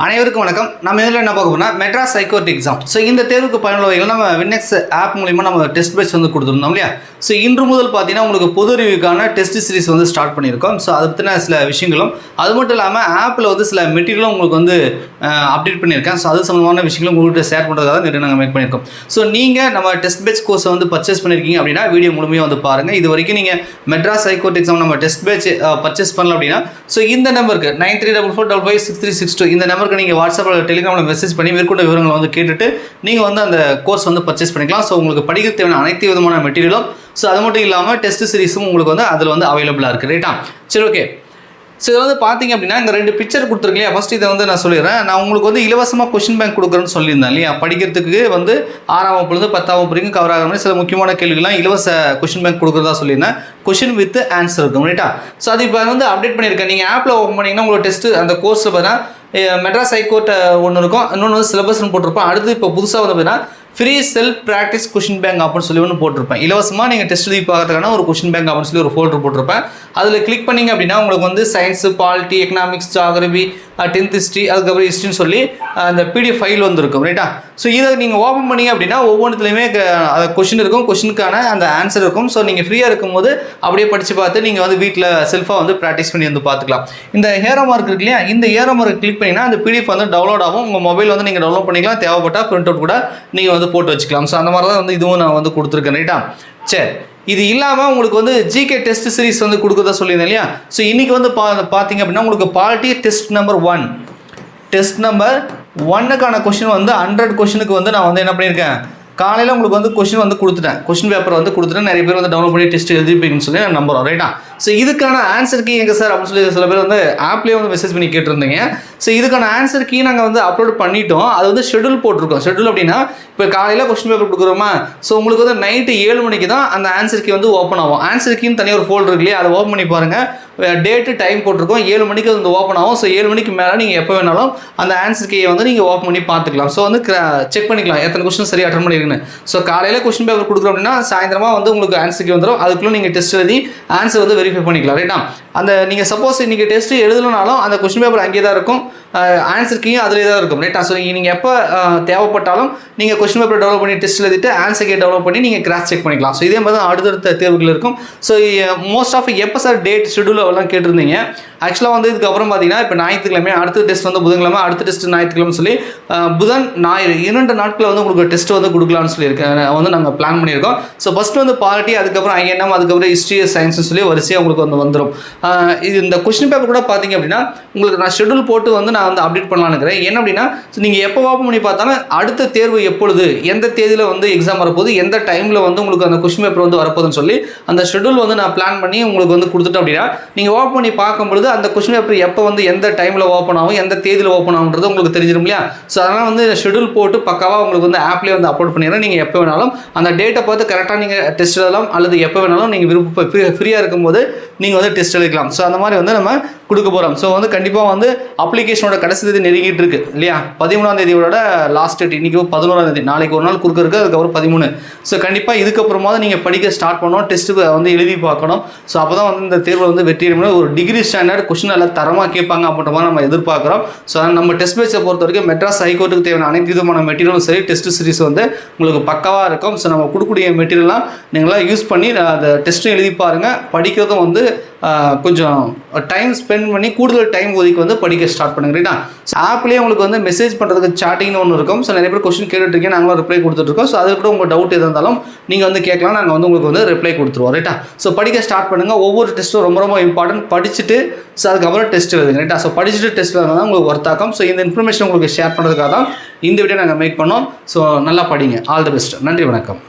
அனைவருக்கும் வணக்கம். நம்ம இதில் என்ன பார்க்க போனால் மெட்ராஸ் ஹைகோர்ட் எக்ஸாம். ஸோ இந்த தேர்வுக்கு பயனுள்ள வகையில் நம்ம வின்னெக்ஸ் ஆப் மூலிமா நம்ம டெஸ்ட் பேட்ச் வந்து கொடுத்துருந்தோம் இல்லையா. ஸோ இன்று முதல் பார்த்தீங்கன்னா உங்களுக்கு பொது அறிவுக்கான டெஸ்ட் சீரிஸ் வந்து ஸ்டார்ட் பண்ணியிருக்கோம். ஸோ அதை பற்றின சில விஷயங்களும் அது மட்டும் இல்லாமல் ஆப்பில் வந்து சில மெட்டீரியலும் உங்களுக்கு வந்து அப்டேட் பண்ணியிருக்கேன். ஸோ அது சம்மந்தமான விஷயங்களும் உங்கள்கிட்ட ஷேர் பண்ணுறதுக்காக நிறைய நாங்கள் மேக் பண்ணியிருக்கோம். ஸோ நீங்கள் நம்ம டெஸ்ட் பேட்ச் கோர்ஸை வந்து பர்ச்சேஸ் பண்ணியிருக்கீங்க அப்படின்னா வீடியோ முழுமையாக வந்து பாருங்கள். இது வரைக்கும் நீங்கள் மெட்ராஸ் ஹைகோர்ட் எக்ஸாம் நம்ம டெஸ்ட் பேட்ச் பர்ச்சேஸ் பண்ணல அப்படின்னா ஸோ இந்த நம்பருக்கு 9344556362 இந்த நம்பருக்கு நீங்கள் வாட்ஸ்அப்பில் டெலிகிராமில் மெசேஜ் பண்ணி மேற்கொண்ட விவரங்களை வந்து கேட்டுட்டு நீங்கள் வந்து அந்த கோர்ஸ் வந்து பர்ச்சேஸ் பண்ணிக்கலாம். ஸோ உங்களுக்கு படிக்க தேவையான அனைத்து விதமான மெட்டீரியலும் ஸோ அது மட்டும் இல்லாமல் டெஸ்ட் சீரிஸும் உங்களுக்கு வந்து அதில் வந்து அவைலபிளாக இருக்குது. ரைட்டா? சரி, ஓகே. ஸோ இதை வந்து பார்த்தீங்க அப்படின்னா இந்த ரெண்டு பிக்சர் கொடுத்துருக்கு இல்லையா. ஃபஸ்ட் இதை வந்து நான் சொல்லிடுறேன். நான் உங்களுக்கு வந்து இலவசமாக கொஷின் பேங்க் கொடுக்குறேன்னு சொல்லியிருந்தேன் இல்லையா. படிக்கிறதுக்கு வந்து 6ஆம் வகுப்புலேருந்து 10ஆம் வகுப்பு வரைக்கும் கவர் ஆகிற மாதிரி சில முக்கியமான கேள்விகள்லாம் இலவச கொஷின் பேங்க் கொடுக்குறதா சொல்லியிருந்தேன். கொஷின் வித் ஆன்சர் இருக்கும். ரைட்டா? ஸோ அது இப்போ வந்து அப்டேட் பண்ணியிருக்கேன். நீங்கள் ஆப்பில் ஓப்பன் பண்ணிங்கன்னா உங்களுக்கு டெஸ்ட்டு அந்த கோர்ஸில் பார்த்தீங்கன்னா மெட்ராஸ் ஹைகோர்ட் ஒன்று இருக்கும், இன்னொன்று வந்து சிலபஸ்ன்னு போட்டிருப்போம். அடுத்து இப்போ புதுசாக வந்து பார்த்தீங்கன்னா free self practice question bank அப்படின்னு சொல்லி ஒன்று போட்டிருப்பேன். இலவசமாக நீங்கள் டெஸ்ட் எழுதி பார்க்கறதுக்கான ஒரு கொஷின் பேங்க் அப்படின்னு சொல்லி ஒரு ஃபோல்டர் போட்டிருப்பேன். அதில் கிளிக் பண்ணிங்க அப்படின்னா உங்களுக்கு வந்து science, polity, economics, geography, 10th history, அதுக்கப்புறம் ஹிஸ்ட்ரின்னு சொல்லி அந்த பிடிஎஃப் ஃபைல் வந்துருக்கும். ரைட்டா? ஸோ இதை நீங்கள் ஓப்பன் பண்ணிங்க அப்படின்னா ஒவ்வொன்றுத்துலையுமே கொஷின் இருக்கும், கொஷினுக்கான அந்த ஆன்சர் இருக்கும். ஸோ நீங்கள் ஃப்ரீயாக இருக்கும்போது அப்படியே படித்து பார்த்து நீங்கள் வந்து வீட்டில் செல்ஃபாக வந்து ப்ராக்டிஸ் பண்ணி வந்து பார்த்துக்கலாம். இந்த ஏரோ மார்க் இருக்கு இல்லையா, இந்த ஏரோ மார்க் கிளிக் பண்ணிங்கன்னா அந்த பிடிஎஃப் வந்து டவுன்லோட் ஆகும். உங்கள் மொபைல் வந்து நீங்கள் டவுன்லோட் பண்ணிக்கலாம், தேவைப்பட்டால் பிரிண்ட் அவுட் கூட நீங்கள் வந்து போட்டு வச்சுக்கலாம். ஸோ அந்த மாதிரி தான் வந்து இதுவும் நான் வந்து கொடுத்துருக்கேன். ரைட்டா? சரி, இது இல்லாமல் உங்களுக்கு வந்து ஜிகே டெஸ்ட் சீரிஸ் வந்து கொடுக்குறதா சொல்லியிருந்தேன் இல்லையா. ஸோ இன்றைக்கி வந்து பார்த்தீங்க அப்படின்னா உங்களுக்கு polity test number 1 test number 1க்கான கொஷின் வந்து 100 கொஷினுக்கு வந்து நான் வந்து என்ன பண்ணியிருக்கேன், காலையில் உங்களுக்கு வந்து கொஷின் வந்து கொடுத்துட்டேன், கொஷின் பேப்பர் வந்து கொடுத்துட்டேன். நிறைய பேர் வந்து டவுன்லோட் பண்ணி டெஸ்ட் எழுதிப்பீங்கன்னு சொல்லி நான் நம்புகிறோம். ரைட்டா? ஸோ இதுக்கான ஆன்சர் கீ எங்கே சார் அப்படின்னு சொல்லி சில பேர் வந்து ஆப்லேயே வந்து மெசேஜ் பண்ணி கேட்டிருந்தீங்க. ஸோ இதுக்கான ஆன்சர் கீ நாங்கள் வந்து அப்லோட் பண்ணிட்டோம். அது வந்து ஷெட்யூல் போட்டிருக்கோம். ஷெட்யூல் அப்படின்னா இப்போ காலையில் கொஸ்டின் பேப்பர் கொடுக்குறோமா, ஸோ உங்களுக்கு வந்து நைட்டு 7 மணிக்கு தான் அந்த ஆன்சர் கீ வந்து ஓப்பன் ஆகும். ஆன்சர் கீன்னு தனியாக ஒரு ஃபோல்டர் இருக்கு இல்லையா, அதை ஓப்பன் பண்ணி பாருங்கள். டேட்டு டைம் போட்டிருக்கோம், 7 மணிக்கு வந்து ஓப்பன் ஆகும். ஸோ 7 மணிக்கு மேலே நீங்கள் எப்போ வேணாலும் அந்த ஆன்சர் கீயை வந்து நீங்கள் ஓப்பன் பண்ணி பார்த்துக்கலாம். ஸோ வந்து செக் பண்ணிக்கலாம் எத்தனை கொஸ்டின் சரியாக அட்டன் பண்ணியிருக்குன்னு. ஸோ காலையில் கொஸ்டின் பேப்பர் கொடுக்குறோம் அப்படின்னா சாயந்தரமாக வந்து உங்களுக்கு ஆன்சர் கீ வந்துடும். அதுக்குள்ளே நீங்கள் டெஸ்ட் எழுதி ஆன்சர் வந்து வெரிஃபை பண்ணிக்கலாம். ரைட்டா? அந்த நீங்கள் சப்போஸ் இன்றைக்கி டெஸ்ட் எழுதணுனாலும் அந்த கொஸ்டின் பேப்பர் அங்கேயே தான் இருக்கும், ஆன்சர் கீயும் அதிலே தான் இருக்கும். ரைட்டா? ஸோ நீங்கள் எப்போ தேவைப்பட்டாலும் நீங்கள் கொஸ்டின் பேப்பர் டெவலப் பண்ணி டெஸ்ட் எழுதிட்டு ஆன்சர் கீ டெவலப் பண்ணி நீங்கள் கிராஸ் செக் பண்ணிக்கலாம். ஸோ இதே மாதிரி தான் அடுத்தடுத்த தேர்வுகள் இருக்கும். ஸோ மோஸ்ட் ஆஃப் எப்போ சார் டேட் ஷெட்யூல் எல்லாம் கேட்டிருந்தீங்க. ஆக்சுவலாக வந்து இதுக்கப்புறம் பார்த்தீங்கன்னா இப்போ ஞாயிற்றுக்கிழமை அடுத்த டெஸ்ட் வந்து புதன்கிழமை, அடுத்த டெஸ்ட் ஞாயிற்றுக்கிழமை சொல்லி புதன் ஞாயிறு 2 நாட்களில் வந்து உங்களுக்கு டெஸ்ட் வந்து கொடுக்கலான்னு சொல்லியிருக்கேன் வந்து நாங்கள் பிளான் பண்ணியிருக்கோம். ஸோ ஃபஸ்ட்டு வந்து பாலிட்டி, அதுக்கப்புறம் ஐஎன்எம், அதுக்கப்புறம் ஹிஸ்ட்ரி, சயின்ஸ்னு சொல்லி வரிசையாக உங்களுக்கு வந்து வந்துடும். இது இந்த கொஸ்டின் பேப்பர் கூட பார்த்தீங்க அப்படின்னா உங்களுக்கு நான் ஷெட்யூல் போட்டு வந்து நான் வந்து அப்டேட் பண்ணலான்னு இருக்கிறேன். என்ன அப்படின்னா நீங்கள் எப்போ ஓப்பன் பண்ணி பார்த்தாலும் அடுத்த தேர்வு எப்பொழுது, எந்த தேதியில் வந்து எக்ஸாம் வரப்போகுது, எந்த டைமில் வந்து உங்களுக்கு அந்த கொஸ்டின் பேப்பர் வந்து வரப்போகுதுன்னு சொல்லி அந்த ஷெட்யூல் வந்து நான் பிளான் பண்ணி உங்களுக்கு வந்து கொடுத்துட்டேன். அப்படின்னா நீங்கள் ஓப்பன் பண்ணி பார்க்கும்பொழுது அந்த கொஸ்டின் பேப்பர் எப்போ வந்து எந்த டைமில் ஓப்பன் ஆகும், எந்த தேதியில் ஓப்பன் ஆகுன்றது உங்களுக்கு தெரிஞ்சிடும் இல்லையா. ஸோ அதனால் வந்து ஷெட்யூல் போட்டு பக்காவாக உங்களுக்கு வந்து ஆப்லேயே வந்து அப்லோட் பண்ணிடுறேன். நீங்கள் எப்போ வேணாலும் அந்த டேட்டை பார்த்து கரெக்டாக நீங்கள் டெஸ்ட் எழுதலாம், அல்லது எப்போ வேணாலும் நீங்கள் ஃப்ரீயாக இருக்கும்போது நீங்கள் வந்து டெஸ்ட் எழுதிக்கலாம். ஸோ அந்த மாதிரி வந்து நம்ம கொடுக்க போகிறோம். ஸோ வந்து கண்டிப்பாக வந்து அப்ளிகேஷனோட கடைசி தேதி நெருங்கிட்டு இருக்கு இல்லையா. 13ஆம் தேதியோட லாஸ்ட் டேட், இன்றைக்கி 11ஆம் தேதி, நாளைக்கு ஒரு நாள் குறுக்க இருக்குது, அதுக்கப்புறம் 13. ஸோ கண்டிப்பாக இதுக்கப்புறமா நீங்கள் படிக்க ஸ்டார்ட் பண்ணணும், டெஸ்ட்டு வந்து எழுதி பார்க்கணும். ஸோ அப்போ தான் வந்து இந்த தேர்வில் வந்து வெற்றி ஒரு டிகிரி ஸ்டாண்டர்ட் கொஸ்டின் எல்லாம் தரமாக கேட்பாங்க அப்படின்ற மாதிரி நம்ம எதிர்பார்க்குறோம். ஸோ நம்ம டெஸ்ட் பேட்சை பொறுத்த வரைக்கும் மெட்ராஸ் ஹைகோர்ட்டுக்கு தேவையான அனைத்து விதமான மெட்டீரியலும் சரி, டெஸ்ட் சீரிஸ் வந்து உங்களுக்கு பக்காவாக இருக்கும். ஸோ நம்ம கொடுக்கக்கூடிய மெட்டீரியல்லாம் நீங்களாம் யூஸ் பண்ணி அந்த டெஸ்ட்டும் எழுதி பாருங்கள். படிக்கிறதும் வந்து கொஞ்சம் டைம் ஸ்பெண்ட் பண்ணி கூடுதல் டைம் ஒதுக்கி வந்து படிக்க ஸ்டார்ட் பண்ணுங்க. ரைட்டா? ஆப்லேயே உங்களுக்கு வந்து மெசேஜ் பண்ணுறதுக்கு சாட்டிங்னு ஒன்று இருக்கும். ஸோ நிறைய பேர் கொஸ்டின் கேட்டுருக்கீங்க, நாங்களும் ரிப்ளை கொடுத்துட்ருக்கோம். ஸோ அதுக்கு கூட உங்கள் டவுட் எதாக இருந்தாலும் நீங்கள் வந்து கேட்கலாம், நாங்கள் வந்து உங்களுக்கு வந்து ரிப்ளை கொடுத்துருவோம். ரைட்டா? ஸோ படிக்க ஸ்டார்ட் பண்ணுங்கள். ஒவ்வொரு டெஸ்ட்டும் ரொம்ப ரொம்ப இம்பார்ட்டன்ட். படிச்சுட்டு ஸோ அதுக்கப்புறம் டெஸ்ட் எழுதுங்க. ரைட்டா? ஸோ படிச்சுட்டு டெஸ்ட் எழுதுனா தான் உங்களுக்கு ஒர்த் ஆகும். ஸோ இந்த இன்ஃபர்மேஷன் உங்களுக்கு ஷேர் பண்ணுறதுக்காக தான் இந்த வீடியோ நாங்கள் மேக் பண்ணோம். ஸோ நல்லா படிங்க. All the best. நன்றி, வணக்கம்.